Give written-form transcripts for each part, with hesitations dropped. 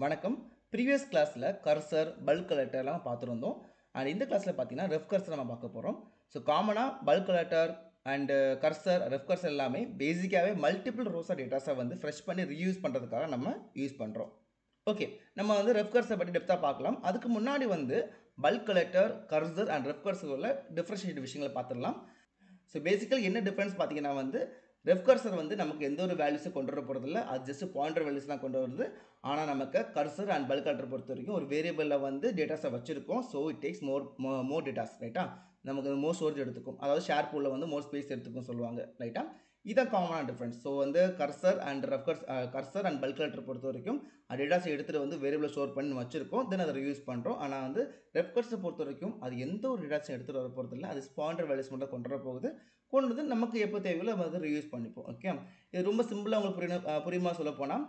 வணக்கம். ப்ரீவியஸ் கிளாஸில் cursor bulk கலெக்டர்லாம் பார்த்துருந்தோம். அண்ட் இந்த கிளாஸில் பார்த்தீங்கன்னா ரெஃப் கர்சர் நம்ம பார்க்க போகிறோம். ஸோ காமனாக bulk collector and cursor ref cursor எல்லாமே பேசிக்காகவே மல்டிபிள் ரோஸ் ஆஃப் டேட்டாஸை வந்து ஃப்ரெஷ் பண்ணி ரீயூஸ் பண்ணுறதுக்காக நம்ம யூஸ் பண்ணுறோம். ஓகே, நம்ம வந்து ரெஃப் கர்சர் பற்றி டெப்த்தாக பார்க்கலாம். அதுக்கு முன்னாடி வந்து bulk collector cursor and ref cursor உள்ள டிஃப்ரென்ஷியேட் விஷயங்களை பார்த்துடலாம். ஸோ பேசிக்கலி என்ன டிஃப்ரென்ஸ் பார்த்தீங்கன்னா வந்து ரெஃப் கர்சர் வந்து நமக்கு எந்த ஒரு வேல்யூஸும் கொண்டு வர போகிறதில்ல. அது ஜஸ்ட் பாயிண்டர் வேல்யூஸ் தான் கொண்டு வருது. ஆனால் நமக்கு கர்சர் அண்ட் பல்க் கலெக்டர் பொறுத்த வரைக்கும் ஒரு வேரியபிளில் வந்து டேட்டாஸை வச்சிருக்கோம். So it takes more datas, ரைட்டா? நமக்கு மோர் ஸ்டோரேஜ் எடுத்துக்கும். அதாவது ஷேர் பூலில் வந்து மோர் ஸ்பேஸ் எடுத்துக்கும் சொல்லுவாங்க, ரைட்டா? இதான் காமனான டிஃப்ரென்ஸ். ஸோ வந்து cursor and cursor and bulk collector பொறுத்த வரைக்கும் டேட்டாஸை எடுத்துகிட்டு வந்து வேரியபிளை ஸ்டோர் பண்ணி வச்சிருக்கோம். தென் அதை யூஸ் பண்ணுறோம். ஆனால் வந்து ரெஃப் கர்சர் பொறுத்த வரைக்கும் அது எந்த ஒரு டேட்டாஸையும் எடுத்துகிட்டு வர போகிறது இல்லை. அது பாயிண்டர் வேல்யூஸ் மட்டும் கொண்டு வர போகுது. கொண்டு வந்து நமக்கு எப்போ தேவையோ நம்ம வந்து ரீயூஸ் பண்ணிப்போம். ஓகே, இது ரொம்ப சிம்பிளாக உங்களுக்கு புரியுமா சொல்ல போனால்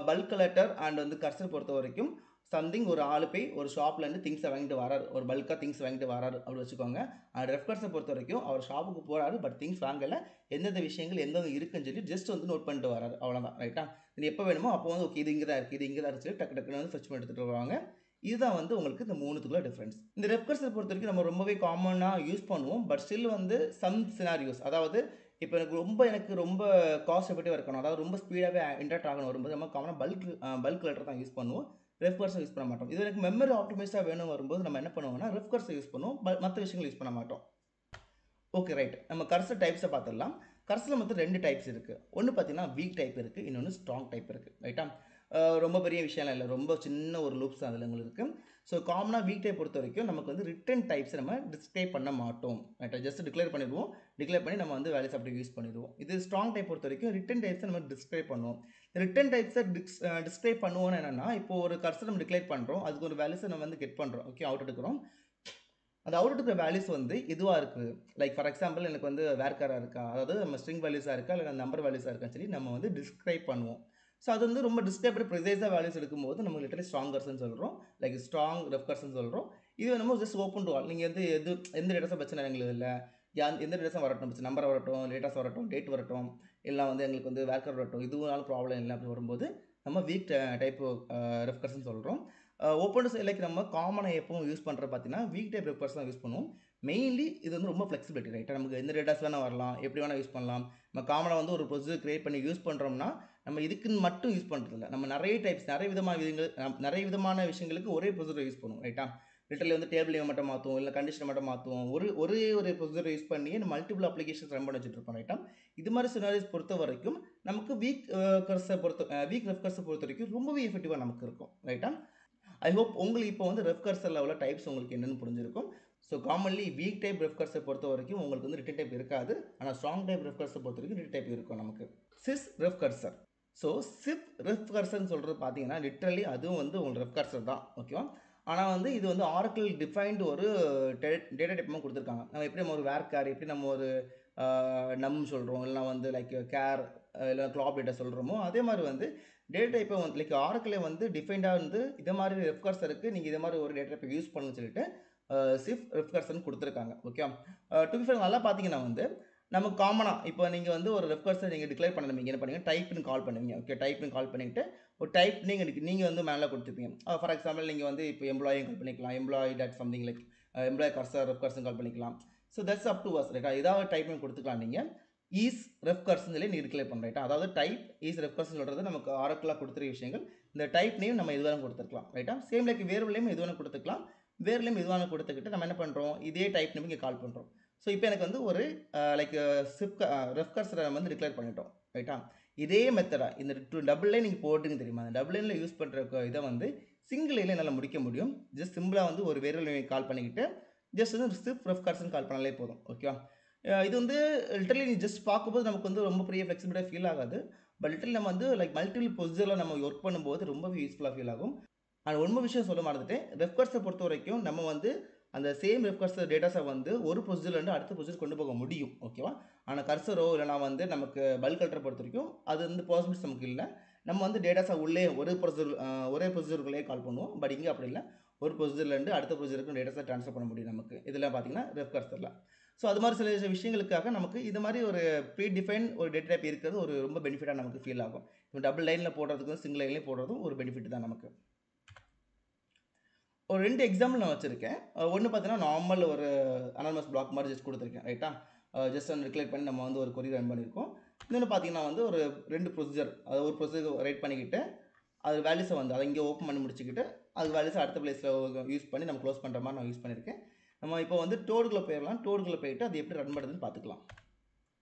பல்க் கலெக்டர் அண்ட் வந்து கர்சர் பொறுத்த வரைக்கும் சம்திங் ஒரு ஆள் போய் ஒரு ஷாப்லேருந்து திங்ஸை வாங்கிட்டு வராரு, ஒரு பல்காக திங்ஸ் வாங்கிட்டு வராரு அப்படி வச்சுக்கோங்க. ரெஃப் கர்சரை பொறுத்த வரைக்கும் அவர் ஷாப்புக்கு போகிறாரு, பட் திங்ஸ் வாங்கலை, எந்தெந்த விஷயங்கள் எந்தெந்த இருக்குன்னு சொல்லி ஜஸ்ட் வந்து நோட் பண்ணிட்டு வராரு, அவ்வளோதான், ரைட்டா? இது எப்போ வேணுமோ அப்போ வந்து ஓகே இது இங்கே தான் இருக்குது, இது இங்கே தான் இருக்குது சொல்லி டக்கு டக்குன்னு வந்து ஃபெச் பண்ணி எடுத்துகிட்டு வருவாங்க. இதுதான் வந்து உங்களுக்கு இந்த மூணுத்துக்குள்ள டிஃப்ரென்ஸ். இந்த ரெஃப் கர்சர் பொறுத்த வரைக்கும் நம்ம ரொம்பவே காமனாக யூஸ் பண்ணுவோம். பட் ஸ்டில் வந்து சம் சினாரியோஸ், அதாவது இப்போ எனக்கு ரொம்ப காஸ்ட் எஃபெக்டிவாக இருக்கணும், அதாவது ரொம்ப ஸ்பீடாகவே இன்டராக்ட் ஆகணும் வரும்போது நம்ம காமனாக பல்க் கலெக்டர் தான் யூஸ் பண்ணுவோம். ரெஃப் கர்சர் யூஸ் பண்ண மாட்டோம். இது எனக்கு மெமரி ஆப்டிமைஸாக வேணும் வரும்போது நம்ம என்ன பண்ணுவோம்னா ரெஃப் கர்சர் யூஸ் பண்ணுவோம். மற்ற விஷயங்கள் யூஸ் பண்ண மாட்டோம். Okay, right. நம்ம கர்சர் டைப்ஸை பார்த்துடலாம். கர்சரில் மொத்தம் 2 டைப்ஸ் இருக்குது. ஒன்று பார்த்தீங்கன்னா வீக் டைப் இருக்குது, இன்னொன்று ஸ்ட்ராங் டைப் இருக்குது, ரைட்டா? ரொம்ப பெரிய விஷயம்லாம் இல்லை, ரொம்ப சின்ன ஒரு லூப்ஸ் தான் அதில் உங்களுக்கு இருக்குது. ஸோ காமனாக வீக் டைப் பொறுத்த வரைக்கும் நமக்கு வந்து ரிட்டன் டைப்ஸை நம்ம டிஸ்கிரைப் பண்ண மாட்டோம், ரைட்டா? ஜஸ்ட் டிக்ளேர் பண்ணிடுவோம். டிக்ளேர் பண்ணி நம்ம வந்து வேல்யூஸ் அப்படி யூஸ் பண்ணிடுவோம். இது ஸ்ட்ராங் டைப் பொறுத்த வரைக்கும் ரிட்டன் டைப்ஸை நம்ம டிஸ்கிரைப் பண்ணுவோம். ரிட்டன் டைப்ஸை டிஸ்கிரைப் பண்ணுவோம்னு என்னென்னா, இப்போ ஒரு கர்சர் நம்ம டிக்ளேர் பண்ணுறோம், அதுக்கு ஒரு வேல்யூஸை நம்ம வந்து கெட் பண்ணுறோம், ஓகே, அவுட் எடுக்கிறோம். அந்த அவுட் இருக்கிற வேல்யூஸ் வந்து எதுவாக இருக்குது, லைக் ஃபார் எக்ஸாம்பிள் எனக்கு வந்து வேர்க்காராக இருக்கா, அதாவது நம்ம ஸ்ட்ரிங் வேல்யூஸாக இருக்கா இல்லை நம்பர் வேல்யூஸாக இருக்கான்னு சொல்லி நம்ம வந்து டிஸ்கிரைப் பண்ணுவோம். ஸோ அது வந்து ரொம்ப டிஸ்கிரைப் ப்ரிசைஸாக வேல்யூஸ் எடுக்கும்போது நம்ம லிட்டரலி ஸ்ட்ராங் கர்சன் சொல்கிறோம், லைக் ஸ்ட்ராங் ரெஃப் கர்சன் சொல்கிறோம். இது நம்ம ஜஸ்ட் ஓப்பன் டு ஆல், நீங்கள் வந்து எந்த டேட்டாஸும் பிரச்சனை எங்களுக்கு இல்லை, எந்த டேட்டாஸும் வரட்டும், நம்பர் வரட்டும், டேட்டாஸ் வரட்டும், டேட் வரட்டும், இல்லை வந்து எங்களுக்கு வந்து வேர்க்கர் வரட்டும், இதுனாலும் ப்ராப்ளம் இல்லை அப்படி வரும்போது நம்ம வீக் டைப் ரெஃப் கர்சன் சொல்கிறோம். ஓப்பன் டு லைக் நம்ம காமனாக எப்பவும் யூஸ் பண்ணுறது பார்த்தீங்கன்னா வீக் டைப் ரெஃப் கர்சன் தான் யூஸ் பண்ணுவோம். மெயின்லி இது வந்து ரொம்ப ஃப்ளெக்சிபிலிட்டி, ரைட்டாக? நமக்கு எந்த டேட்டாஸ் வேணால் வரலாம், எப்படி வேணால் யூஸ் பண்ணலாம். நம்ம காமனாக வந்து ஒரு ப்ரொசீஜர் கிரியேட் பண்ணி யூஸ் பண்ணுறோம்னா நம்ம இதுக்குன்னு மட்டும் யூஸ் பண்ணுறதில்ல, நம்ம நிறைய டைப்ஸ் நிறைய விதமான விஷயங்களுக்கு ஒரே ப்ரொசீஜர் யூஸ் பண்ணுவோம், ரைட்டா? லிட்டரலி வந்து டேபிள் நேம் மட்டும் மாற்றுவோம், இல்லை கண்டிஷனை மட்டும் மாற்றுவோம், ஒரே ஒரு ப்ரொசீஜர் யூஸ் பண்ணி நம்ம மல்டிபிள் அப்ளிகேஷன்ஸ் ரன் பண்ணி வச்சுட்டு இருப்போம், ரைட்டா? இது மாதிரி சினாரியோஸ் பொறுத்த வரைக்கும் நமக்கு வீக் ரெஃப் கர்சர் பொறுத்த வரைக்கும் ரொம்பவே எஃபெக்டிவாக நமக்கு இருக்கும், ரைட்டா? ஐ ஹோப் உங்களுக்கு இப்போ வந்து ரெஃப் கர்சரில் உள்ள டைப்ஸ் உங்களுக்கு என்னென்னு புரிஞ்சிருக்கும். So commonly week type ref cursor பொறுத்த வரைக்கும் உங்களுக்கு வந்து ரிட்டன் டைப் இருக்காது. ஆனால் ஸ்ட்ராங் டைப் ரெஃப் கர்சர் பொறுத்த வரைக்கும் ரிட்டன் டைப் இருக்கும் நமக்கு. Sys ref cursor. So sys ref கர்சர்னு சொல்கிறது பார்த்தீங்கன்னா லிட்ரலி அதுவும் வந்து உங்களுக்கு ரெஃப் கர்சர் தான், ஓகேவா? ஆனால் வந்து இது வந்து ஆரக்கிள் டிஃபைன்டு ஒரு டேட்டா டைப்பும் கொடுத்துருக்காங்க. நம்ம எப்படி நம்ம ஒரு வேர் கேர், எப்படி நம்ம ஒரு நம் சொல்கிறோம், இல்லைனா வந்து லைக் கேர், இல்லை கிளாப் டேட்டா சொல்கிறோமோ அதே மாதிரி வந்து டேட்டா டைப்பை வந்து லைக் ஆரக்கிளே வந்து டிஃபைண்டாக வந்து இதை மாதிரி ரெஃப் கர்சருக்கு நீங்கள் இதை மாதிரி ஒரு டேட்டா டைப்பை யூஸ் பண்ணணும்னு சொல்லிட்டு சிஃப் ரெஃப் கர்சர்னு கொடுத்துருக்காங்க, ஓகே? டு பி ஃபேர் நல்லா பார்த்தீங்கன்னா வந்து நம்ம காமனாக இப்போ நீங்கள் வந்து ஒரு ரெஃப் கர்சர் நீங்கள் டிக்ளேர் பண்ண நீங்கள் என்ன பண்ணுவீங்க, டைப்னு கால் பண்ணுவீங்க, ஓகே? டைப்னு கால் பண்ணிவிட்டு ஒரு டைப் நீங்கள் வந்து மேலே கொடுத்துருப்பீங்க. ஃபார் எக்ஸாம்பிள் நீங்கள் வந்து இப்போ எம்ப்ளாயி கால் பண்ணிக்கலாம், employee dot something like employee cursor ref cursor call பண்ணிக்கலாம். So that's up to us, ரைட்டா? ஏதாவது டைப்னு கொடுத்துக்கலாம். நீங்கள் ஈஸ் ரெஃப் கர்சன் சொல்லி நீங்கள் டிக்ளேர் பண்ண, ரைட்டா? அதாவது டைப் ஈஸ் ரெஃப் கர்சன் சொல்கிறது நமக்கு ஆரக்கிளாக கொடுத்துருக்க விஷயங்கள். இந்த டைப் நேம் நம்ம எதுவாக கொடுத்துருக்கலாம், ரைட்டா? சேம் லைக் வேரியபிளையும் எதுவாக கொடுத்துக்கலாம். வேரியபிளையும் எதுவாக கொடுத்துக்கிட்டு நம்ம என்ன பண்ணுறோம், இதே டைப் நேம் இங்கே கால் பண்ணுறோம். ஸோ இப்போ எனக்கு வந்து ஒரு லைக் ரெஃப் கர்சரை நம்ம வந்து டிக்ளேர் பண்ணிட்டோம், ரைட்டா? இதே மெத்தடா இந்த டபுள் லைன் நீங்கள் போட்டுங்க தெரியுமா, அந்த டபுள் லைனில் யூஸ் பண்ணுற இதை வந்து சிங்கிள் லைனில் என்னால் முடிக்க முடியும். ஜஸ்ட் சிம்பிளாக வந்து ஒரு வேரியபிள் கால் பண்ணிக்கிட்டு ஜஸ்ட் வந்து சிப் ரெஃப் கர்சன் கால் பண்ணாலே போதும், ஓகேவா? இது வந்து லிட்டரலி நீ ஜஸ்ட் பார்க்கும்போது நமக்கு வந்து ரொம்ப பெரிய ஃப்ளெக்சிபிலிட்டியாக ஃபீல் ஆகாது. பட் லிட்டரலி நம்ம வந்து லைக் மல்டிபிள் பொசிஷனில் நம்ம ஒர்க் பண்ணும்போது ரொம்பவே யூஸ்ஃபுல்லாக ஃபீல் ஆகும். ஆனால் உண்மை விஷயம் சொல்ல மறந்துட்டேன், ரெஃப் கர்சரை பொறுத்த வரைக்கும் நம்ம வந்து அந்த சேம் ரெஃப் கர்சர் டேட்டாஸை வந்து ஒரு பொசிஷன்லேருந்து அடுத்த பொசிஷன் கொண்டு போக முடியும், ஓகேவா? ஆனால் கர்சரோ இல்லைனா வந்து நமக்கு பல்க் கலெக்டரை பொறுத்த வரைக்கும் அது வந்து பாசிபிலிட்டிஸ் நமக்கு இல்லை. நம்ம வந்து டேட்டாஸை உள்ளே ஒரே ப்ரொசீஜருக்குள்ளே கால் பண்ணுவோம். பட் இங்கே அப்படி இல்லை, ஒரு ப்ரொசீஜர்லேருந்து அடுத்த ப்ரொசீஜருக்கு டேட்டாஸை ட்ரான்ஸ்ஃபர் பண்ண முடியும் நமக்கு. இதெல்லாம் பார்த்தீங்கன்னா ரெஃப் கர்சரில். ஸோ அது மாதிரி சில விஷயங்களுக்காக நமக்கு இது மாதிரி ஒரு ப்ரீ டிஃபைன் ஒரு டேட்டா டைப் இருக்கிறது ஒரு ரொம்ப பெனிஃபிட்டாக நமக்கு ஃபீல் ஆகும். டபுள் லைனில் போடுறதுக்கும் சிங்கிள் லைன்லேயும் போடுறதும் ஒரு பெனிஃபிட் தான் நமக்கு. ஒரு 2 எக்ஸாம்பிள் நான் வச்சுருக்கேன். ஒன்று பார்த்தீங்கன்னா நார்மல் ஒரு அனானமஸ் பிளாக் மாதிரி ஜஸ்ட் கொடுத்துருக்கேன் ரைட்டா. ஜஸ்ட் வந்து டிக்ளேர் பண்ணி நம்ம வந்து ஒரு கொரி ரன் பண்ணியிருக்கோம். இன்னொன்று பார்த்தீங்கன்னா வந்து ஒரு 2 ப்ரொசீஜர், அது ஒரு ப்ரொசீஜர் ரைட் பண்ணிக்கிட்டு அது வேல்யூஸை வந்து அதை இங்கே ஓப்பன் பண்ணி முடிச்சுக்கிட்டு அது வேல்யூஸை அடுத்த பிளேஸில் யூஸ் பண்ணி நம்ம க்ளோஸ் பண்ணுற மாதிரி நான் யூஸ் பண்ணியிருக்கேன். நம்ம இப்போ வந்து டோடுக்குள்ளே போயிடலாம். டோடுக்குள்ளே போயிட்டு அது எப்படி ரன் பண்ணுறதுன்னு பார்த்துக்கலாம்.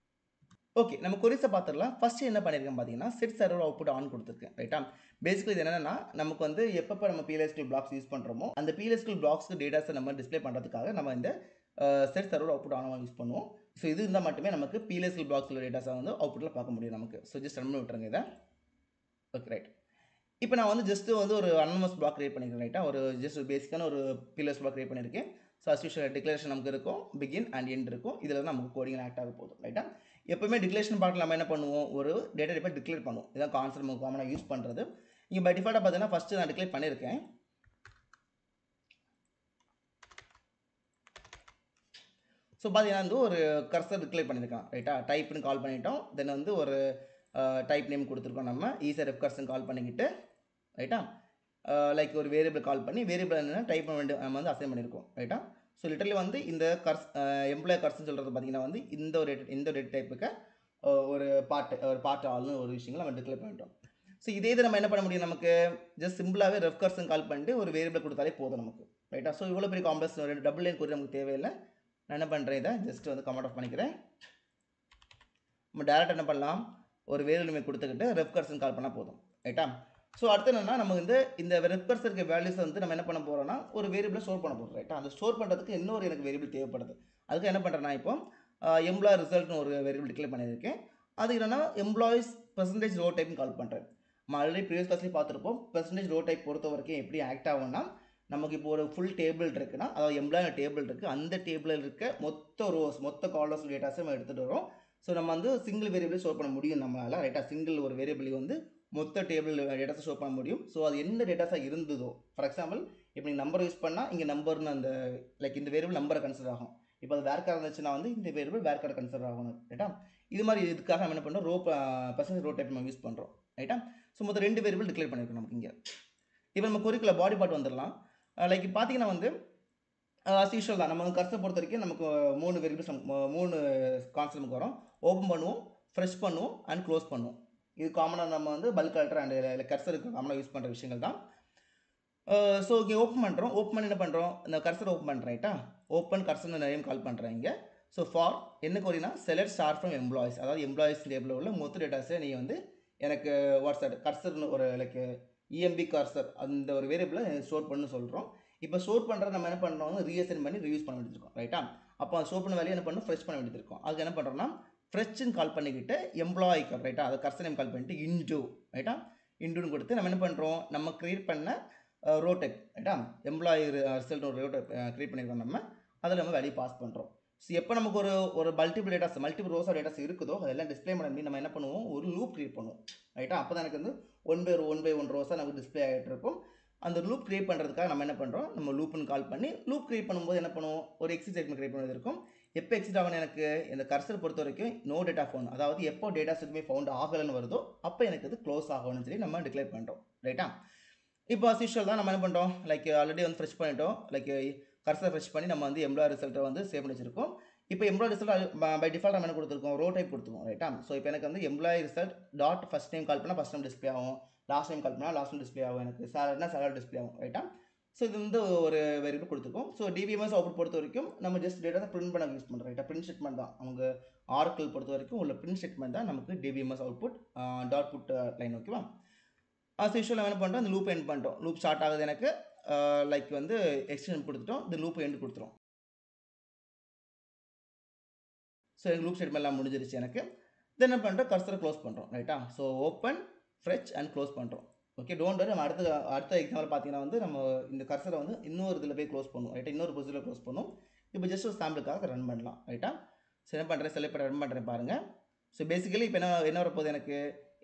ஓகே, நம்ம கொரிஸை பார்த்துடலாம். ஃபஸ்ட்டு என்ன பண்ணியிருக்கேன் பார்த்தீங்கன்னா செட் சர்வர் அவுட்புட் ஆன் கொடுத்துருக்கேன் ரைட்டா. பேசிக்கலி இது என்னென்னா நமக்கு வந்து எப்பப்போ நம்ம PLSQL பிளாக்ஸ் யூஸ் பண்ணுறோமோ அந்த PLSQL பிளாக்ஸ்க்கு டேட்டாஸை நம்ம டிஸ்பிளே பண்ணுறதுக்காக நம்ம இந்த set server output on use பண்ணுவோம். ஸோ இது இருந்தால் மட்டுமே நமக்கு PLSQL பிளாக்ஸில் டேட்டாஸை வந்து அவுட்புட்டில் பார்க்க முடியும் நமக்கு. ஸோ ஜஸ்ட் ரன் பண்ணி விட்டுருங்க இதை. Okay right. இப்போ நான் வந்து ஜஸ்ட்டு வந்து ஒரு அனானமஸ் பிளாக் கிரியேட் பண்ணிக்கிறேன் ரைட்டா. ஒரு ஜஸ்ட் பேசிக்கான ஒரு PLS பிளாக் கிரியேட் பண்ணியிருக்கேன். ஸோ அஸ் யூஷுவல் டிக்ளரேஷன் நமக்கு இருக்கும், பிகின் அண்ட் எண்ட் இருக்கும். இதில் தான் நமக்கு கோடிங் ஆக்ட் ஆக போதும் ரைட்டா. எப்பவுமே டிக்ளரேஷன் பார்ட்டில் நம்ம என்ன பண்ணுவோம், ஒரு டேட்டா டைப்பை டிக்ளேர் பண்ணுவோம். இதான் கான்செப்ட் நம்ம காமனாக யூஸ் பண்ணுறது. இங்கே பை டிஃபால்ட்டாக பார்த்தீங்கன்னா ஃபஸ்ட்டு நான் டிக்ளேர் பண்ணியிருக்கேன். ஸோ பார்த்தீங்கன்னா வந்து ஒரு கர்சர் டிக்ளேர் பண்ணியிருக்கான் ரைட்டா. டைப்னு கால் பண்ணிட்டோம். தென் வந்து ஒரு டைப் நேம் கொடுத்துருக்கோம். நம்ம ஈஸியாக ரெஃப் கர்சன் கால் பண்ணிக்கிட்டு ரைட்டா. லைக் ஒரு வேரியபிள் கால் பண்ணி வேரியபிள் என்னென்னா டைப் நம்ம வந்து அசைன் பண்ணியிருக்கோம் ரைட்டா. ஸோ லிட்டரலி வந்து இந்த எம்ப்ளாய் கர்ஸ்ன்னு சொல்கிறது பார்த்தீங்கன்னா வந்து இந்த ஒரு டைப்புக்கு ஒரு பார்ட் ஆள்னு ஒரு விஷயங்கள் நம்ம டிக்ளேர் பண்ணிட்டோம். ஸோ இதே இது நம்ம என்ன பண்ண முடியும், நமக்கு ஜஸ்ட் சிம்பிளாகவே ரெஃப் கர்சன் கால் பண்ணிட்டு ஒரு வேரியபிள் கொடுத்தாலே போதும் நமக்கு ரைட்டா. ஸோ இவ்வளோ பெரிய காம்ப்ளெக்ஸ் டபுள் லைன் கொரி நமக்கு தேவையில்லை. நான் என்ன பண்ணுறேன், இதை ஜஸ்ட் வந்து கமெண்ட் ஆஃப் பண்ணிக்கிறேன். நம்ம டேரெக்டாக என்ன பண்ணலாம், ஒரு வேரியபிள் நேம் கொடுத்துக்கிட்டு ரெஃப் கர்சன் கால் பண்ணால் போதும் ரைட்டா. ஸோ அடுத்து என்னென்னா நம்ம வந்து இந்த ரெஃப் கர்சர் இருக்க வேல்யூஸை வந்து நம்ம என்ன பண்ண போகிறோம்னா ஒரு வேரியபிளை ஸ்டோர் பண்ண போகிறோம் ரைட்டா. அந்த ஸ்டோர் பண்ணுறதுக்கு இன்னொரு எனக்கு வேரியபிள் தேவைப்படுது. அதுக்கு என்ன பண்ணுறேன்னா இப்போ எம்ப்ளாய் ரிசல்ட்னு ஒரு வேரியபிள் டிக்ளேர் பண்ணியிருக்கேன். அது என்னென்னா எம்ப்ளாயிஸ் பெர்சன்டேஜ் ரோ டைப்னு கால் பண்ணுறேன். நம்ம ஆல்ரெடி ப்ரீவியஸ் கிளாஸ்லேயும் பார்த்துருப்போம். பெர்சன்டேஜ் ரோ டைப் பொறுத்த வரைக்கும் எப்படி ஆக்ட் ஆகும்னா நமக்கு இப்போ ஒரு ஃபுல் டேபிள் இருக்குன்னா, அதாவது எம்ப்ளாய் டேபிள் இருக்குது, அந்த டேபிளில் இருக்க மொத்த ரோஸ் மொத்த காலம்ஸ் டேட்டாஸை நம்ம எடுத்துகிட்டு வரோம். ஸோ நம்ம வந்து சிங்கிள் வேரியபிள் ஸ்டோர் பண்ண முடியும் நம்மளால் ரைட்டாக. சிங்கிள் ஒரு வேரியபிள் வந்து மொத்த டேபிள் டேட்டாஸை ஸ்டோர் பண்ண முடியும். ஸோ அது எந்த டேட்டாஸாக இருந்ததோ, ஃபார் எக்ஸாம்பிள் இப்போ நீங்கள் நம்பர் யூஸ் பண்ணால் இங்கே நம்பர்னு அந்த லைக் இந்த வேரியபிள் நம்பரை கன்சிடர் ஆகும். இப்போ அது வேர் கார்டு இருந்துச்சுன்னா வந்து இந்த வேரியபிள் வேர் கார்டு கன்சிடர் ஆகும் ரைட்டா. இது மாதிரி இதுக்காக நம்ம என்ன பண்ணுறோம், பெர்சன்டேஜ் ரோ டைப் நம்ம யூஸ் பண்ணுறோம் ரைட்டா. ஸோ மொத்தம் 2 வேரியபிள் டிக்ளேர் பண்ணியிருக்கோம் நமக்கு இங்கே. இப்போ நம்ம கொரிக்குள்ள பாடி பார்ட் வந்துடலாம். லைக் பார்த்தீங்கன்னா வந்து as usual தான். நம்ம வந்து கர்சர் பொறுத்த வரைக்கும் நமக்கு 3 வேரியபிள்ஸ் 3 கான்செப்ட் நமக்கு வரும். ஓப்பன் பண்ணுவோம், ஃப்ரெஷ் பண்ணுவோம் அண்ட் க்ளோஸ் பண்ணுவோம். இது காமனாக நம்ம வந்து பல்க் கலெக்டர் அண்ட் கர்சருக்கு காமனாக யூஸ் பண்ணுற விஷயங்கள் தான். ஸோ இங்கே ஓப்பன் பண்ணுறோம். ஓப்பன் பண்ணி என்ன பண்ணுறோம், இந்த கர்சர் ஓப்பன் பண்ணுறேன் ரைட்டா. ஓப்பன் கர்சர் நேம் கால் பண்ணுறேன் இங்கே. ஸோ ஃபார் என்ன கோரினா செலக்ட் ஸ்டார் ஃப்ரம் எம்ப்ளாயிஸ், அதாவது எம்ப்ளாயிஸ் டேபிளில் உள்ள மொத்த டேட்டாஸை நீங்கள் வந்து எனக்கு வாட்ஸ்அப் கர்சர்னு ஒரு லைக் EMB கர்சர் அந்த ஒரு வேரியபிளை ஸ்டோர் பண்ணு சொல்கிறோம். இப்போ ஸ்டோர் பண்ணுறது நம்ம என்ன பண்ணுறோம், ரீஅசைன் பண்ணி ரியூஸ் பண்ண வேண்டியிருக்கோம் ரைட்டா. அப்போ ஸ்டோர் பண்ண வேலையை என்ன பண்ணணும், ஃப்ரெஷ் பண்ண வேண்டியிருக்கோம். அதுக்கு என்ன பண்ணுறோம்னா ஃப்ரெஷ்ன்னு கால் பண்ணிக்கிட்டு எம்ப்ளாய்க்கு ரைட்டா, அதை கர்சர் நேம் கால் பண்ணிட்டு இன்டு ரைட்டா, இன்டுன்னு கொடுத்து நம்ம என்ன பண்ணுறோம், நம்ம க்ரியேட் பண்ண ரோ டைப் ரைட்டா, எம்ப்ளாயி ரிசல்ட் ஒரு ரோ டைப் க்ரியேட் பண்ணியிருக்கோம். நம்ம அதில் நம்ம வேல்யூ பாஸ் பண்ணுறோம். ஸோ எப்போ நமக்கு ஒரு மல்டிபிள் ரோஸ் ஆஃப் டேட்டாஸ் இருக்குதோ அதெல்லாம் டிஸ்பிளே பண்ணி நம்ம என்ன பண்ணுவோம், ஒரு லூப் க்ரியேட் பண்ணுவோம் ரைட்டா. அப்போ தான் எனக்கு வந்து 1 by 1 ரோஸாக நமக்கு டிஸ்பிளே ஆகிட்டு இருக்கும். அந்த லூப் க்ரியேட் பண்ணுறதுக்காக நம்ம என்ன பண்ணுறோம், நம்ம லூப்னு கால் பண்ணி லூப் க்ரியேட் பண்ணும்போது என்ன பண்ணுவோம், ஒரு எக்ஸிட் ஸ்டேட்மெண்ட் க்ரியேட் பண்ணது இருக்கும். எப்போ எக்ஸிட் ஆகணும், எனக்கு இந்த கர்சர் பொறுத்த வரைக்கும் நோ டேட்டா ஃபவுண்ட், அதாவது எப்போ டேட்டாஸ் எதுவுமே ஃபவுண்ட் ஆகலைன்னு வருதோ அப்போ எனக்கு அது க்ளோஸ் ஆகணும்னு சொல்லி நம்ம டிக்ளேர் பண்ணுறோம் ரைட்டா. இப்போ as usual தான் நம்ம என்ன பண்ணுறோம், லைக் ஆல்ரெடி வந்து ஃப்ரெஷ் பண்ணிட்டோம். லைக் கர்சர் ஃப்ரெஷ் பண்ணி நம்ம வந்து எம்ப்ளாய் ரிசல்ட்டை வந்து சேவ் பண்ணி வச்சிருக்கோம். இப்போ எம்ப்ளாய் ரிசல்ட் பை டிஃபால்ட் நம்ம என்ன கொடுத்துருக்கோம், ரோ டைப் கொடுத்துருக்கோம் ரைட்டா. ஸோ இப்போ எனக்கு வந்து employee result dot first name call பண்ணால் ஃபஸ்ட் நேம் டிஸ்பிளே ஆகும், லாஸ்ட் நேம் கால் பண்ணால் லாஸ்ட் நேம் டிஸ்பிளே ஆகும், எனக்கு சேலரினா சேலரி டிஸ்பிளே ஆகும் ரைட்டா. ஸோ இது வந்து ஒரு வேரியபிள் கொடுத்துருக்கோம். ஸோ DBMS அவுட்புட் பொறுத்த வரைக்கும் நம்ம ஜஸ்ட் டேட்டா பிரிண்ட் பண்ண யூஸ் பண்ணுறோம் ரைட்டா. பிரிண்ட் ஸ்டேட்மெண்ட் தான் நமக்கு ஆர்க்கிள் பொறுத்த வரைக்கும் உள்ள பிரிண்ட் ஸ்டேட்மெண்ட் தான் நமக்கு DBMS output dot put line ஓகேவா. as usual நம்ம என்ன பண்ணுறோம், இந்த லூப் எண்ட் பண்ணிட்டோம். லூப் ஸ்டார்ட் ஆகுது எனக்கு லைக் வந்து எக்ஸ்டென்ஷன் கொடுத்துட்டோம், இந்த லூப் எண்ட் கொடுத்துரும். ஸோ எங்கள் லூப் ஸ்டேட்மெண்ட்லாம் முடிஞ்சிருச்சு எனக்கு. தென் என்ன பண்ணுறோம், கர்சரை க்ளோஸ் பண்ணுறோம் ரைட்டா. So open fresh and close பண்ணுறோம். Okay, don't worry. நம்ம அடுத்த எக்ஸாம்பிள் பார்த்தீங்கன்னா வந்து நம்ம இந்த கர்சரை வந்து இன்னொரு இதில் போய் க்ளோஸ் பண்ணுவோம் ரைட்டா, இன்னொரு ப்ரொசீஜரில் க்ளோஸ் பண்ணுவோம். இப்போ ஜஸ்ட் ஒரு சாம்பிளுக்காக ரன் பண்ணலாம் ரைட்டா. ஸோ என்ன பண்ணுறேன், செலக்ட் ரன் பண்ணுறேன் பாருங்கள். ஸோ பேசிக்கலி இப்போ என்ன வரப்போகுது, எனக்கு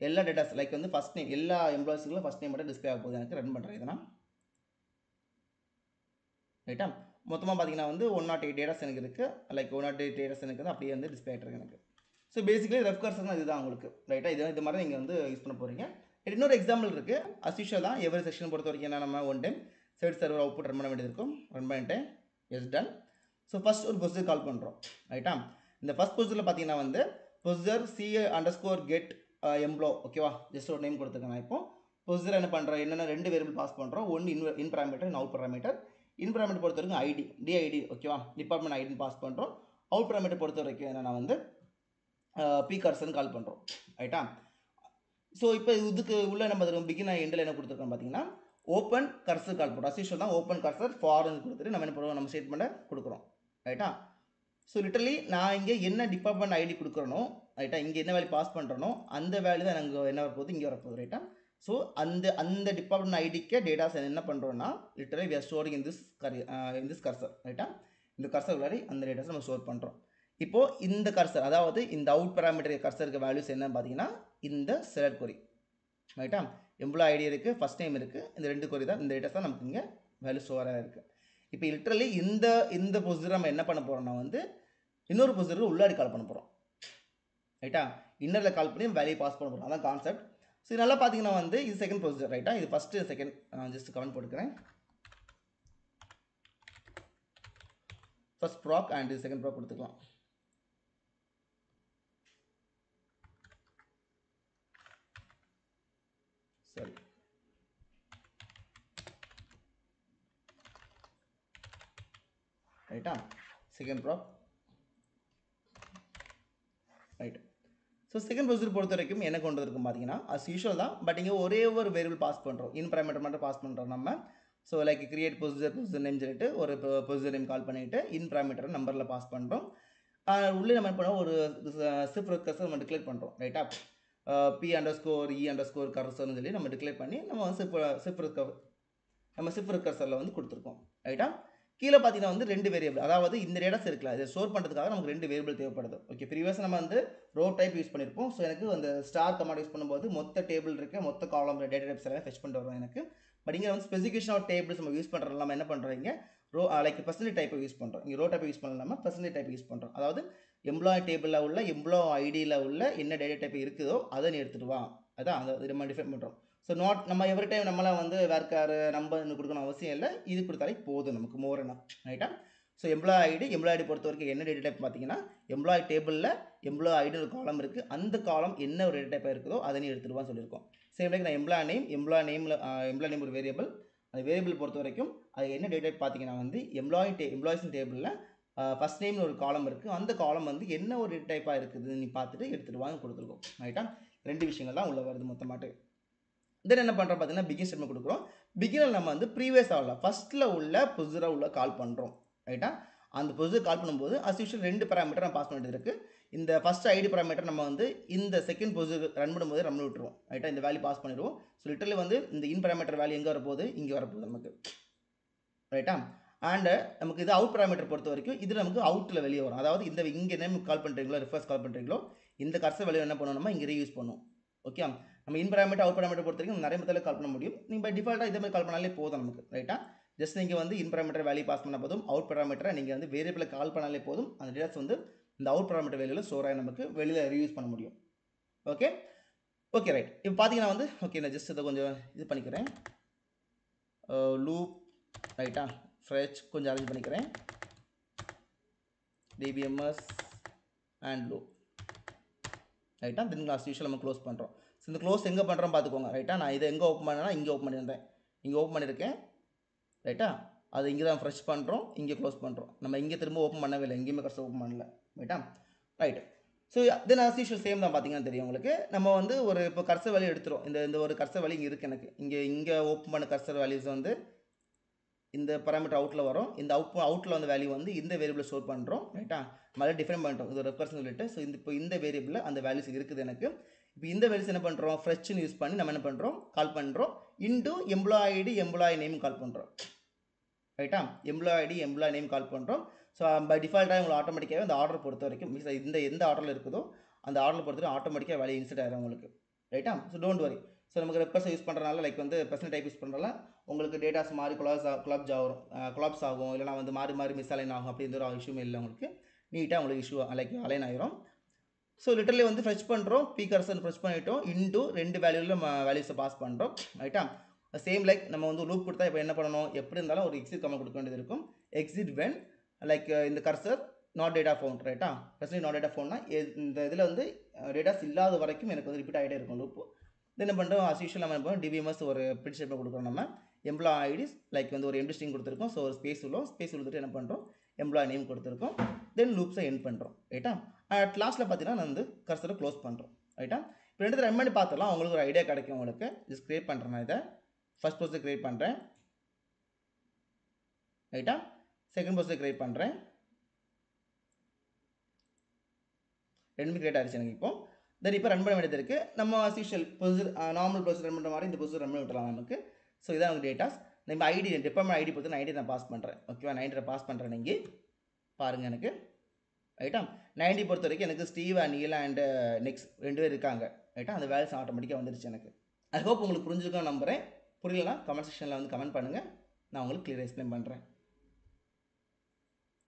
எல்லா டேட்டாஸ் லைக் வந்து ஃபஸ்ட் நேம் எல்லா எம்ப்ளாயிஸுக்கும் ஃபஸ்ட் நேம் மட்டும் டிஸ்பிளே ஆக போகுது. எனக்கு ரன் பண்ணுறேன் இதெல்லாம் ரைட்டா. மொத்தமாக பார்த்தீங்கன்னா வந்து 108 டேட்டாஸ் எனக்கு இருக்குது. லைக் 108 டேட்டாஸ் எனக்கு வந்து அப்படியே வந்து டிஸ்பிளே ஆகிட்டு இருக்கு எனக்கு. ஸோ பேசிக்கலி ரெஃப் கர்சர்னா இதுதான் உங்களுக்கு ரைட்டா. இது மாதிரி நீங்கள் வந்து யூஸ் பண்ண போகிறீங்க. இன்னொரு எக்ஸாம்பிள் இருக்குது. அஸ் யூஷுவல் தான் எவ்ரி செக்ஷன் பொறுத்த வரைக்கும் என்ன நம்ம one time set server output run பண்ண வேண்டியது இருக்கும். ரன் பண்ணிட்டேன், எஸ் டன். ஸோ ஃபஸ்ட் ஒரு ப்ரொசீஜர் கால் பண்ணுறோம், ரைட்டா? இந்த ஃபஸ்ட் ப்ரொசீஜரில் பார்த்தீங்கன்னா வந்து ப்ரொசீஜர் CA_get எம்ப்ளோ, ஓகேவா? ஜஸ்ட் ஒரு நேம் கொடுத்துருக்கேன். நான் இப்போ ப்ரொசீஜர் என்ன பண்ணுறோம், என்னென்ன 2 வேரியபிள் பாஸ் பண்ணுறோம். ஒன்று in parameter, in out parameter. In parameter பொறுத்த வரைக்கும் ஐடி, டிஐடி, ஓகேவா? டிபார்ட்மெண்ட் ஐடின்னு பாஸ் பண்ணுறோம். அவுட் பேராமீட்டர் பொறுத்த வரைக்கும் என்னென்னா வந்து பி கர்சர்னு கால் பண்ணுறோம், ரைட்டா? ஸோ இப்போ இதுக்கு உள்ள நம்ம பிகின் எண்டில் என்ன கொடுத்துருக்கோம் பார்த்தீங்கன்னா ஓப்பன் கர்சர் கால் பண்ணுறோம். அசிஷுவல் தான் ஓப்பன் கர்சர் ஃபார்னு கொடுத்துட்டு நம்ம என்ன பண்ணுவோம், நம்ம ஸ்டேட்மெண்ட்டை கொடுக்குறோம், ரைட்டா? ஸோ லிட்டரலி நான் இங்கே என்ன டிபார்ட்மெண்ட் ஐடி கொடுக்குறனோ, ரைட்டா, இங்கே என்ன வேல்யூ பாஸ் பண்ணுறனோ அந்த வேல்யூ தான் எனக்கு என்ன வரப்போகுது, இங்கே வரப்போகுது, ரைட்டா? ஸோ அந்த டிபார்ட்மெண்ட் ஐடிக்கு டேட்டாஸ் என்ன பண்ணுறோன்னா literally we are storing in this cursor, ரைட்டா? இந்த கர்சர் விளையாடி அந்த டேட்டாஸ் நம்ம ஸ்டோர் பண்ணுறோம். இப்போது இந்த கர்சர், அதாவது இந்த அவுட் பேராமீட்டர் கர்சருக்கு வேல்யூஸ் என்னன்னு பார்த்தீங்கன்னா இந்த செலக்ட் கொரி, ரைட்டா? எம்ப்ளாய் ஐடி இருக்குது, ஃபஸ்ட் நேம் இருக்குது, இந்த 2 கொரி தான், இந்த டேட்டாஸ் தான் நமக்கு இங்கே வேல்யூ ஸ்டோராக இருக்குது. இப்போ லிட்டரலி இந்த ப்ரொசீஜர் நம்ம என்ன பண்ண போகிறோம்னா வந்து இன்னொரு ப்ரொசீஜர் உள்ளாடி கால் பண்ண போகிறோம், ரைட்டா? இன்னரில் கால் பண்ணி வேல்யூ பாஸ் பண்ண போகிறோம், அதான் கான்செப்ட். ஸோ இதெல்லாம் பார்த்தீங்கன்னா வந்து இது செகண்ட் ப்ரொசீஜர், ரைட்டா? இது ஃபஸ்ட்டு செகண்ட் ஜஸ்ட் கமெண்ட் போட்டுக்கிறேன். First proc and second proc கொடுத்துக்கலாம். சரி, ரைட்டா? Second proc, right. So second procedure பொறுத்த வரைக்கும் என்ன கொண்டு இருக்கும் பார்த்தீங்கன்னா அஸ் யூஷுவல் தான், பட் இங்கே ஒரே ஒரு வேரியபிள் பாஸ் பண்ணுறோம், இன் பேராமீட்டர் மட்டும் பாஸ் பண்ணுறோம் நம்ம. So like create procedure name சொல்லிட்டு ஒரு ப்ரொசீஜர் நேம் கால் பண்ணிவிட்டு இன் பேராமீட்டர் நம்பரில் பாஸ் பண்ணுறோம். உள்ளே நம்ம என்ன பண்ணுவோம், ஒரு சிஃப் ரெக்கர்சர் நம்ம டிக்ளேர் பண்ணுறோம், ரைட்டா? P_E__கர்சர்னு சொல்லி நம்ம டிக்ளேர் பண்ணி நம்ம வந்து சிஃப் ரெக்கர்சரில் வந்து கொடுத்துருக்கோம், ரைட்டா? கீழே பார்த்தீங்கன்னா வந்து 2 வேரியபிள், அதாவது இந்த டேட்டாஸ் இருக்குல்ல, இதை ஸ்டோர் பண்ணுறதுக்காக நமக்கு 2 வேரியபிள் தேவைப்படுது. ஓகே, ப்ரீவியஸாக நம்ம வந்து ரோ டைப் யூஸ் பண்ணியிருப்போம். ஸோ எனக்கு அந்த ஸ்டார் கமாண்ட் யூஸ் பண்ணும்போது மொத்த டேபிள் இருக்குது, மொத்த காலம் டேட்டா டைப்ஸ் எல்லாம் ஃபெச் பண்ணிட்டு வரும் எனக்கு. பட் இங்கே வந்து ஸ்பெசிஃபிகேஷன் ஆஃப் டேபிள்ஸ் நம்ம யூஸ் பண்ணுறது நம்ம என்ன பண்ணுறீங்க, ரோ லைக் பர்சன்டேஜ் டைப்பை யூஸ் பண்ணுறோம். இங்கே ரோ டைப்பை யூஸ் பண்ணலாமா, பர்சன்டேஜ் டைப் யூஸ் பண்ணுறோம். அதாவது எம்ப்ளாய் டேபிளில் உள்ள எம்ப்ளாய் ஐடியில் உள்ள என்ன டேட்டா டைப் இருக்குதோ அதை நீ எடுத்துகிட்டு வா, அதான் அதை நம்ம டிஃபைன் பண்ணுறோம். ஸோ நம்ம எவ்ரி டைம் நம்மளாம் வந்து வேர்க்கார் நம்பர் கொடுக்கணும் அவசியம் இல்லை, இது கொடுத்தாலே போதும் நமக்கு மோர் என்ன, ரைட்டா? ஸோ எம்ப்ளாய் ஐடி பொறுத்த வரைக்கும் என்ன டேட்டா டைப் பார்த்தீங்கன்னா எம்ப்ளாய் டேபிளில் எம்ப்ளாய் ஐடி ஒரு காலம் இருக்குது, அந்த காலம் என்ன ஒரு டேட்டா டைப்பாக இருக்குதோ அதை நீ எடுத்துடுவான்னு சொல்லியிருக்கோம். சேம் லைக் நான் எம்ப்ளாய் நேம் ஒரு வேரியபிள், அந்த வேரியபிள் பொறுத்த வரைக்கும் அது என்ன டேட்டா டைப் பார்த்தீங்கன்னா வந்து எம்ப்ளாய்ஸ் டேபிளில் ஃபஸ்ட் நேம்னு ஒரு காலம் இருக்குது, அந்த காலம் வந்து என்ன ஒரு டேட்டா டைப்பாக இருக்குது நீ பார்த்துட்டு எடுத்துடுவாங்க கொடுத்துருக்கோம், ரைட்டா? 2 விஷயங்கள் தான் உள்ளே வருது மொத்தமாட்டு. தென் என்ன பண்ணுறோம் பார்த்தீங்கன்னா பிகின் ஸ்டேட்மெண்ட் கொடுக்குறோம். பிகினில் நம்ம வந்து ப்ரீவியஸ் ஆகல ஃபஸ்ட்டில் உள்ள ப்ரொசீஜராக உள்ள கால் பண்ணுறோம், ரைட்டா? அந்த ப்ரொசீஜர் கால் பண்ணும்போது அஸ் யூஷுவல் 2 பேராமீட்டர் நம்ம பாஸ் பண்ணிட்டு இருக்குது. இந்த ஃபஸ்ட் ஐடி பேராமீட்டர் நம்ம வந்து இந்த செகண்ட் ப்ரொசீஜர் ரன் பண்ணும்போது ரன் விட்டுருவோம், ரைட்டா? இந்த வேல்யூ பாஸ் பண்ணிடுவோம். ஸோ லிட்டரலி வந்து இந்த இன் பேராமீட்டர் வேல்யூ எங்கே வரப்போகுது, இங்கே வரப்போகுது நமக்கு, ரைட்டா? அண்டு நமக்கு இது அவுட் பேராமீட்டர் பொறுத்த வரைக்கும் இது நமக்கு அவுட்டில் வெளியே வரும். அதாவது இங்கே நேம் கால் பண்ணுறீங்களோ, ரெஃபர்ஸ் கால் பண்ணுறீங்களோ, இந்த கர்சர் வேல்யூ என்ன பண்ணணும்னா இங்கே ரீயூஸ் பண்ணும், ஓகே? நம்ம இன் பேராமீட்டர் அவுட் பேராமீட்டர் பொறுத்த வரைக்கும் நிறைய மெத்தடில் கால் பண்ண முடியும். நீங்கள் பை டிஃபால்ட்டாக இதே மாதிரி கால் பண்ணாலே போதும் நமக்கு, ரைட்டா? ஜஸ்ட் நீங்கள் வந்து இன் பேராமீட்டர் வேல்யூ பாஸ் பண்ண போதும், அவுட் பேராமீட்டரை நீங்கள் வந்து வேரியபிளை கால் பண்ணாலே போதும், அந்த டேட்டாஸ் வந்து இந்த அவுட் பேராமீட்டர் வேல்யூவில் ஸ்டோர் ஆகி நமக்கு வெளியில் ரீயூஸ் பண்ண முடியும், ஓகே? Okay, right. இப்போ பார்த்தீங்கன்னா வந்து ஓகே, நான் ஜஸ்ட் இதை கொஞ்சம் இது பண்ணிக்கிறேன், லூப், ரைட்டா? ஃப்ரெஷ் கொஞ்சம் அரேஞ்ச் பண்ணிக்கிறேன், dbms அண்ட் லூப், ரைட்டா? தென் லாஸ்ட் யூஷுவல் நம்ம க்ளோஸ் பண்ணுறோம். ஸோ இந்த க்ளோஸ் எங்கே பண்ணுறோம் பார்த்துக்கோங்க, ரைட்டா? நான் இதை எங்கே ஓப்பன் பண்ணேன்னா இங்கே ஓப்பன் பண்ணியிருந்தேன், இங்கே ஓப்பன் பண்ணியிருக்கேன், ரைட்டா? அது இங்கே தான் ஃப்ரெஷ் பண்ணுறோம், இங்கே க்ளோஸ் பண்ணுறோம். நம்ம இங்கே திரும்ப ஓப்பன் பண்ணவே இல்லை, எங்கேயுமே கர்சர் ஓப்பன் பண்ணல, ரைட்டா? Right. So then as usual same தான் பார்த்தீங்கன்னா தெரியும் உங்களுக்கு. நம்ம வந்து ஒரு இப்போ கர்சர் வேல்யூ எடுத்துரும், இந்த ஒரு கர்சர் வேல்யூ இங்கே இருக்குது எனக்கு, இங்கே ஓப்பன் பண்ண கர்சர் வேல்யூஸ் வந்து இந்த பேராமீட்டர் அவுட்டில் வரும், இந்த அவுட்டில் வந்து வேல்யூ வந்து இந்த வேரியபிள் ஸ்டோர் பண்ணுறோம், ரைட்டா? மேலே டிஃபைன் பண்ணிட்டோம் இது ரெஃபர்ஸ் சொல்லிட்டு. ஸோ இப்போ இந்த வேரியபிளில் அந்த வேல்யூஸ் இருக்குது எனக்கு. இப்போ இந்த வேல்யூஸ் என்ன பண்ணுறோம், ஃப்ரெஷ்னு யூஸ் பண்ணி நம்ம என்ன பண்ணுறோம், கால் பண்ணுறோம், into employee ID employee name call பண்ணுறோம், ரைட்டா? Employee ID employee name call பண்ணுறோம். ஸோ பை டிஃபால்ட்டாக உங்களுக்கு ஆட்டோமேட்டிக்காகவே அந்த ஆர்டர் பொறுத்த வரைக்கும் இந்த எந்த ஆர்டரில் இருக்குதோ அந்த ஆர்டரில் பொறுத்த வரைக்கும் ஆட்டோமேட்டிக்காக வேல்யூ இன்செட் ஆகிடும் உங்களுக்கு, ரைட்டா? So don't worry. ஸோ நமக்கு ரெப்பர்ஸ் யூஸ் பண்ணுறதுனால லைக் வந்து பர்சன்ட் டைப் யூஸ் பண்ணுறதுனால உங்களுக்கு டேட்டாஸ் மாறி கொலாப்ஸ் ஆகும், இல்லைனா வந்து மாறி மிஸ் அலைன் ஆகும், அப்படின்ற ஒரு இஷ்யூமே இல்லை உங்களுக்கு. நீட்டாக உங்களுக்கு இஷ்யூ லைக் அலைன் ஆகிரும். ஸோ லிட்டரலி வந்து ஃப்ரெஷ் பண்ணுறோம், பி கர்சர் ஃப்ரெஷ் பண்ணிட்டோம், இன்டூ 2 வேல்யூவில் நம்ம வேல்யூஸை பாஸ் பண்ணுறோம். ரைட்டா? சேம் லைக் நம்ம வந்து லூப் கொடுத்தா இப்போ என்ன பண்ணணும், எப்படி இருந்தாலும் ஒரு எக்ஸிட் கமெண்ட் கொடுக்க வேண்டியது இருக்கும். எக்ஸிட் வென் லைக் இந்த கர்சர் நாட் டேட்டா ஃபவுண்ட். ரைட்டா? பிரச்சனை நாட் டேட்டா ஃபவுண்ட்னா இந்த இதில் வந்து டேட்டாஸ் இல்லாத வரைக்கும் எனக்கு வந்து ரிப்பீட் ஆகிட்டே இருக்கும் லூப்பு. என்ன பண்ணுறோம், அஸ் யூஷுவல் நம்ம என்ன பண்ணுறோம், டிபிஎம்எஸ் ஒரு பிரிண்ட் ஸ்டேட்மெண்ட் கொடுக்குறோம். நம்ம எம்ப்ளாய் ஐடிஸ் லைக் வந்து ஒரு எம்டி ஸ்ட்ரிங் கொடுத்துருக்கோம். ஸோ ஒரு ஸ்பேஸ் உள்ளதுட்டு என்ன பண்ணுறோம், எம்ப்ளாய் நேம் கொடுத்துருக்கோம். தென் லூப்ஸை எண்ட் பண்ணுறோம். ரைட்டா? அட் லாஸ்ட்டில் பார்த்தீங்கன்னா நான் வந்து கர்சரை க்ளோஸ் பண்ணுறோம். ரைட்டா? இப்போ ரெண்டு ரன் பண்ணி பார்த்துலாம், உங்களுக்கு ஒரு ஐடியா கிடைக்கும். உங்களுக்கு ஜஸ்ட் கிரியேட் பண்ணுறேன். நான் இதை ஃபர்ஸ்ட் ப்ரோசஸ் கிரியேட் பண்ணுறேன். ரைட்டா? செகண்ட் ப்ரோசஸ் கிரியேட் பண்ணுறேன். ரெண்டுமே கிரியேட் ஆகிடுச்சு எனக்கு. இப்போ தென் இப்போ ரன் பண்ண வேண்டியது இருக்குது. நம்ம as usual procedure normal procedure run பண்ணுற மாதிரி இந்த ப்ரொசீஜர் ரன் பண்ணி விட்டுலாம் நமக்கு. ஸோ இதான் நமக்கு டேட்டாஸ். நம்ம ஐடி டிபார்ட்மெண்ட் ஐடி பொறுத்து 90 நான் பாஸ் பண்ணுறேன். ஓகேவா? 90 பாஸ் பண்ணுறேன். நீங்கள் பாருங்கள் எனக்கு. ரைட்டா? 90 பொறுத்த வரைக்கும் எனக்கு Steve and Neela and next 2 பேர் இருக்காங்க. ரைட்டா? அந்த வேல்யூஸ் ஆட்டோமேட்டிக்காக வந்துருச்சு எனக்கு. ஐ ஹோப் உங்களுக்கு புரிஞ்சுக்கணும் நம்புகிறேன். புரியலனா கமெண்ட் செக்ஷனில் வந்து கமெண்ட் பண்ணுங்கள். நான் உங்களுக்கு கிளியர் எக்ஸ்பிளைன் பண்ணுறேன்.